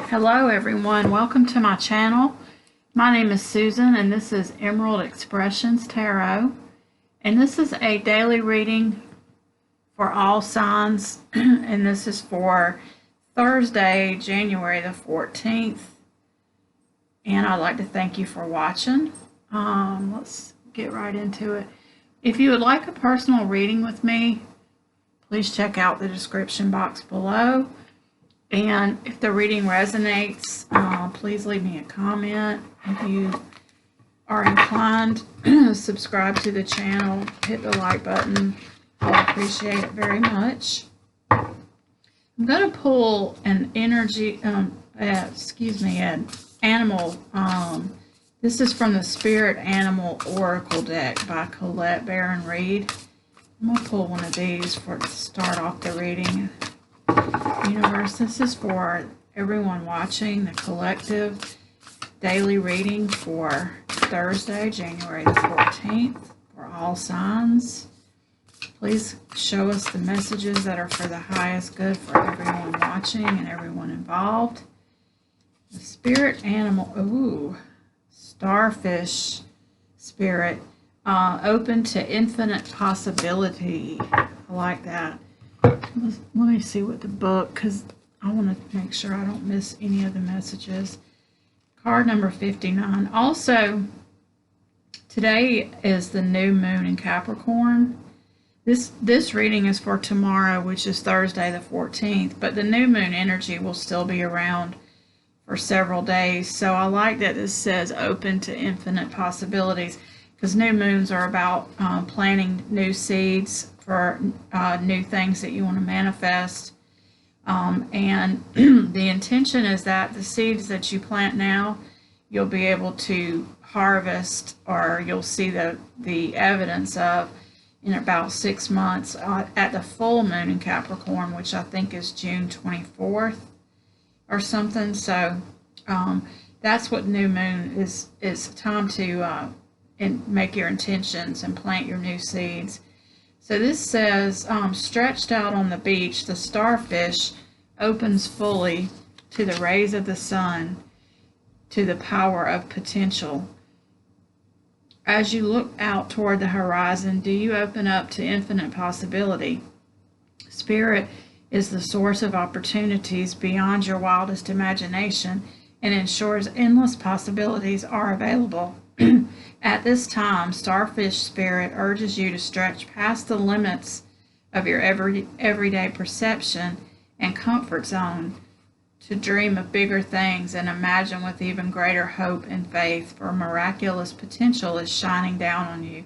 Hello everyone, welcome to my channel. My name is Susan and this is Emerald Expressions Tarot, and this is a daily reading for all signs and this is for Thursday, January the 14th, and I'd like to thank you for watching. Let's get right into it. If you would like a personal reading with me, please check out the description box below. And if the reading resonates, please leave me a comment. If you are inclined, subscribe to the channel, hit the like button. I'll appreciate it very much. I'm going to pull an energy, an animal. This is from the Spirit Animal Oracle deck by Colette Baron Reed. I'm going to pull one of these to start off the reading. Universe, this is for everyone watching the collective daily reading for Thursday, January the 14th, for all signs. Please show us the messages that are for the highest good for everyone watching and everyone involved. The spirit animal, starfish spirit, open to infinite possibility. I like that. Let me see what the book, because I want to make sure I don't miss any of the messages. Card number 59. Also, today is the new moon in Capricorn. This reading is for tomorrow, which is Thursday the 14th, but the new moon energy will still be around for several days. So I like that this says open to infinite possibilities, because new moons are about planting new seeds for new things that you want to manifest. And the intention is that the seeds that you plant now, you'll be able to harvest, or you'll see the evidence of in about 6 months at the full moon in Capricorn, which I think is June 24th or something. So that's what new moon is time to make your intentions and plant your new seeds. So this says, stretched out on the beach, the starfish opens fully to the rays of the sun, to the power of potential. As you look out toward the horizon, do you open up to infinite possibility? Spirit is the source of opportunities beyond your wildest imagination and ensures endless possibilities are available. At this time, starfish spirit urges you to stretch past the limits of your everyday perception and comfort zone, to dream of bigger things and imagine with even greater hope and faith, for miraculous potential is shining down on you.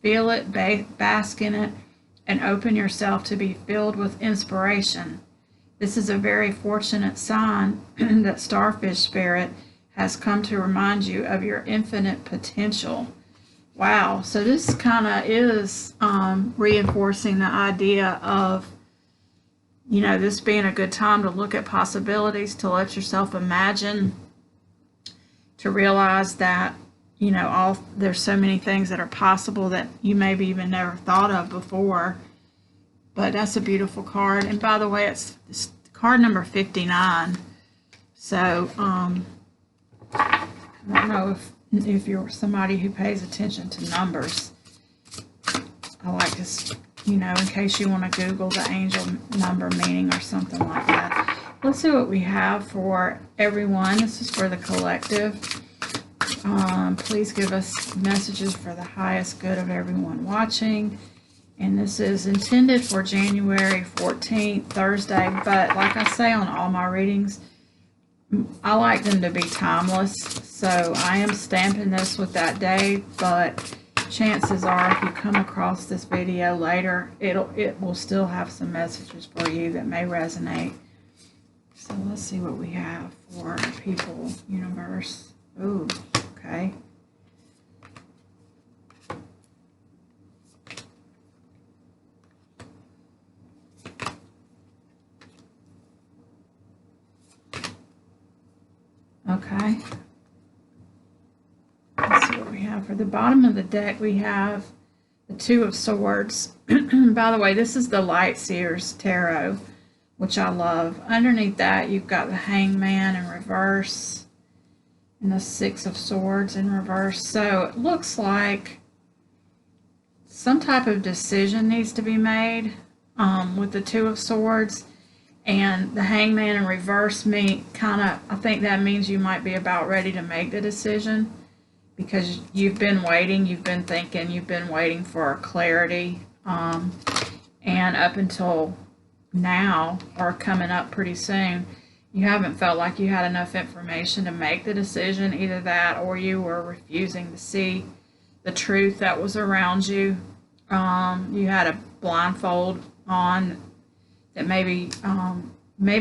Feel it, bask in it, and open yourself to be filled with inspiration. This is a very fortunate sign that starfish spirit has come to remind you of your infinite potential. Wow, so this kind of is reinforcing the idea of, this being a good time to look at possibilities, to let yourself imagine, to realize that, there's so many things that are possible that you maybe even never thought of before. But that's a beautiful card. And by the way, it's card number 59. So, I don't know if you're somebody who pays attention to numbers. I like this, in case you want to Google the angel number meaning or something like that. Let's see what we have for everyone. This is for the collective. Please give us messages for the highest good of everyone watching. And this is intended for January 14th, Thursday. But like I say on all my readings, I like them to be timeless, so I am stamping this with that day, but chances are if you come across this video later, it will still have some messages for you that may resonate. So let's see what we have for people, universe. Ooh, okay. Okay, let's see what we have. For the bottom of the deck, we have the Two of Swords. By the way, this is the Light Seers Tarot. which I love. Underneath that, you've got the Hangman in reverse and the Six of Swords in reverse. So it looks like some type of decision needs to be made with the Two of Swords. And the Hangman in reverse I think that means you might be about ready to make the decision, because you've been waiting, you've been thinking, you've been waiting for clarity. And up until now, or coming up pretty soon, you haven't felt like you had enough information to make the decision. Either that, or you were refusing to see the truth that was around you. You had a blindfold on that maybe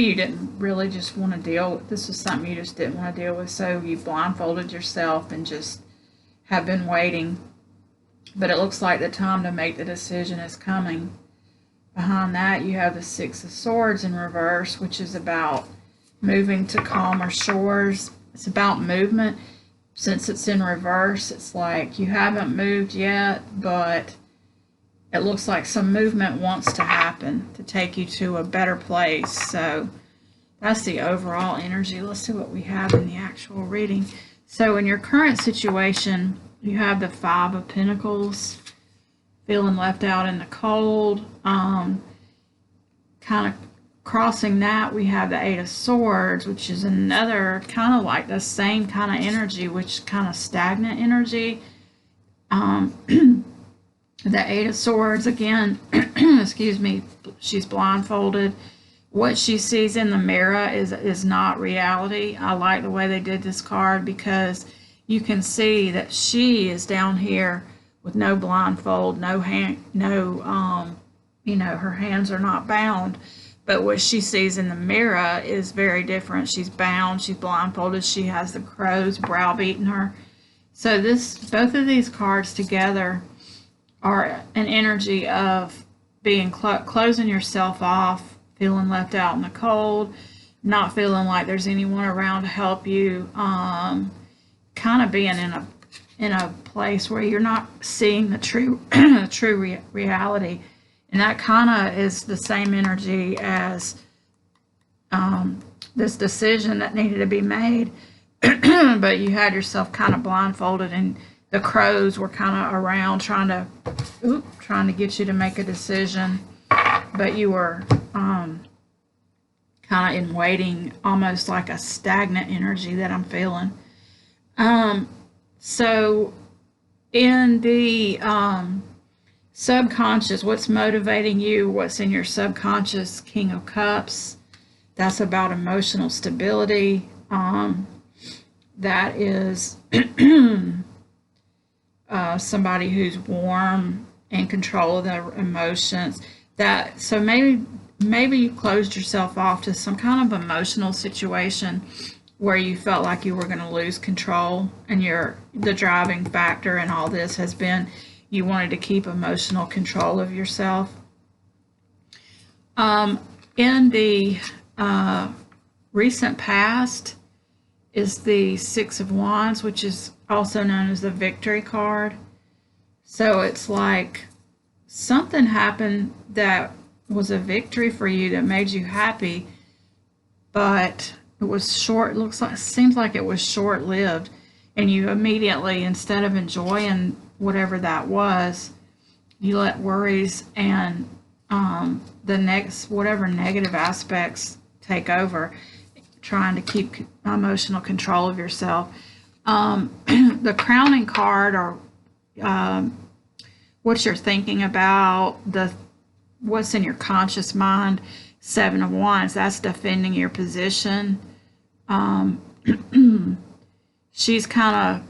you didn't really just want to deal with. This was something you just didn't want to deal with, so you blindfolded yourself and just have been waiting. But it looks like the time to make the decision is coming. Behind that, you have the Six of Swords in reverse, which is about moving to calmer shores. It's about movement. Since it's in reverse, it's like you haven't moved yet, but it looks like some movement wants to happen to take you to a better place. So that's the overall energy. Let's see what we have in the actual reading. So in your current situation, you have the Five of Pentacles, feeling left out in the cold. Kind of crossing that, we have the Eight of Swords, which is another kind of like the same kind of energy, which kind of stagnant energy. The Eight of Swords, again, excuse me, she's blindfolded. What she sees in the mirror is not reality. I like the way they did this card, because you can see that she is down here with no blindfold, no hand, her hands are not bound. But what she sees in the mirror is very different. She's bound, she's blindfolded, she has the crows browbeating her. So both of these cards together are an energy of being closing yourself off, feeling left out in the cold, not feeling like there's anyone around to help you, kind of being in a place where you're not seeing the true reality. And that kind of is the same energy as this decision that needed to be made, but you had yourself kind of blindfolded, and the crows were kind of around trying to get you to make a decision, but you were kind of in waiting, almost like a stagnant energy that I'm feeling. So in the subconscious, what's motivating you, what's in your subconscious, King of Cups, that's about emotional stability. That is somebody who's warm, in control of their emotions. So maybe you closed yourself off to some kind of emotional situation where you felt like you were going to lose control, and the driving factor in all this has been you wanted to keep emotional control of yourself. In the recent past is the Six of Wands, which is also known as the Victory card. So it's like something happened that was a victory for you that made you happy, but it was short. Seems like it was short-lived, and you immediately, instead of enjoying whatever that was, you let worries and whatever negative aspects take over, trying to keep emotional control of yourself. The crowning card, or what you're thinking about, what's in your conscious mind, Seven of Wands, that's defending your position. She's kind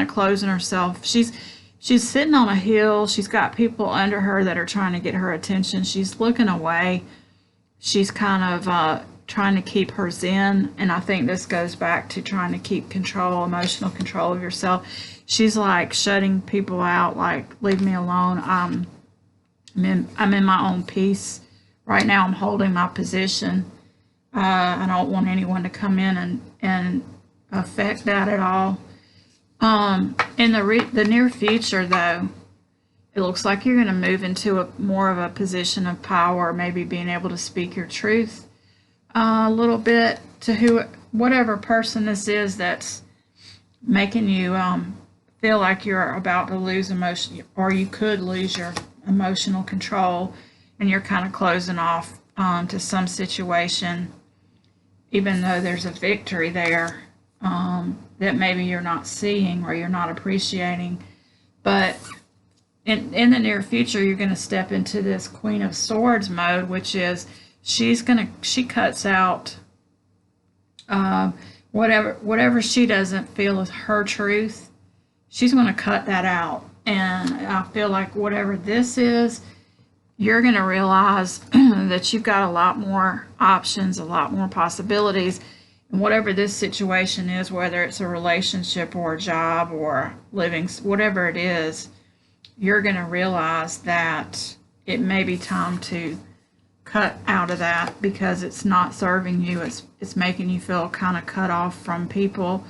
of closing herself. She's sitting on a hill. She's got people under her that are trying to get her attention. She's looking away. She's kind of trying to keep her zen, and I think this goes back to trying to keep emotional control of yourself. She's like shutting people out, like, leave me alone. I'm in my own peace right now. I'm holding my position. I don't want anyone to come in and affect that at all. In the near future, though, It looks like you're going to move into more of a position of power, maybe being able to speak your truth a little bit to whatever person this is that's making you feel like you're about to lose emotion, or you could lose your emotional control, and you're kind of closing off to some situation, even though there's a victory there that maybe you're not seeing or you're not appreciating. But in the near future, you're going to step into this Queen of Swords mode, which is she cuts out whatever she doesn't feel is her truth. She's going to cut that out. And I feel like whatever this is, you're going to realize that you've got a lot more options, a lot more possibilities. And whatever this situation is, whether it's a relationship or a job or living, whatever it is, you're going to realize that it may be time to cut out of that because it's not serving you. It's making you feel kind of cut off from people,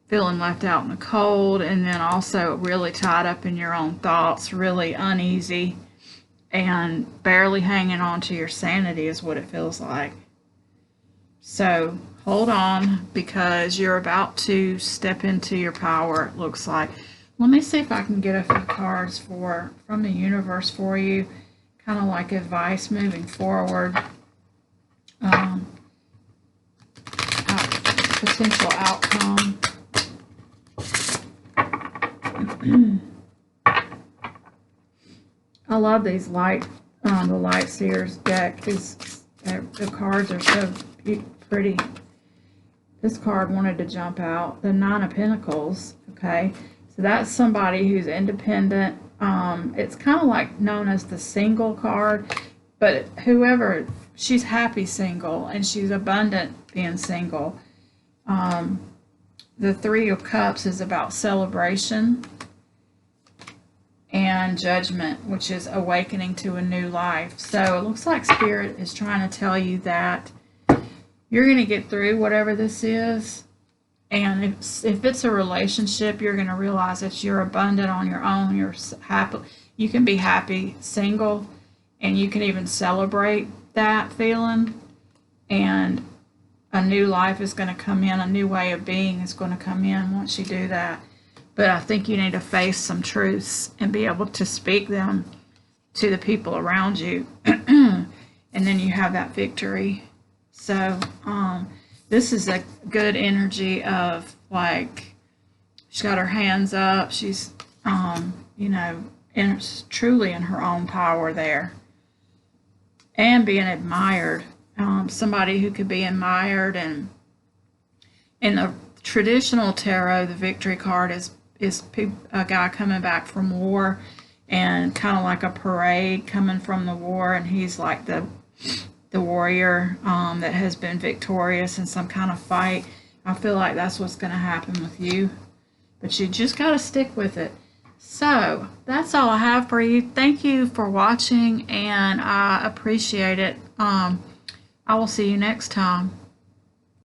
feeling left out in the cold, and then also really tied up in your own thoughts, really uneasy, and barely hanging on to your sanity is what it feels like. So hold on, because you're about to step into your power, it looks like. Let me see if I can get a few cards from the universe for you, kind of like advice moving forward. Potential outcome. I love these the Light Seers deck. The cards are so pretty. This card wanted to jump out. The Nine of Pentacles. Okay, so that's somebody who's independent. It's kind of like known as the single card, but she's happy single and she's abundant being single. The Three of Cups is about celebration and judgment, which is awakening to a new life. So it looks like Spirit is trying to tell you that you're going to get through whatever this is. And if it's a relationship, you're going to realize that you're abundant on your own. You're happy. You can be happy single, and you can even celebrate that feeling. And a new life is going to come in. A new way of being is going to come in once you do that. But I think you need to face some truths and be able to speak them to the people around you. And then you have that victory. So this is a good energy of, like, she's got her hands up. She's, truly in her own power there. And being admired. Somebody who could be admired. And in the traditional tarot, the victory card is a guy coming back from war, and kind of like a parade coming from the war, and he's like the warrior that has been victorious in some kind of fight. I feel like that's what's going to happen with you, but you just got to stick with it. So that's all I have for you. Thank you for watching, and I appreciate it. I will see you next time.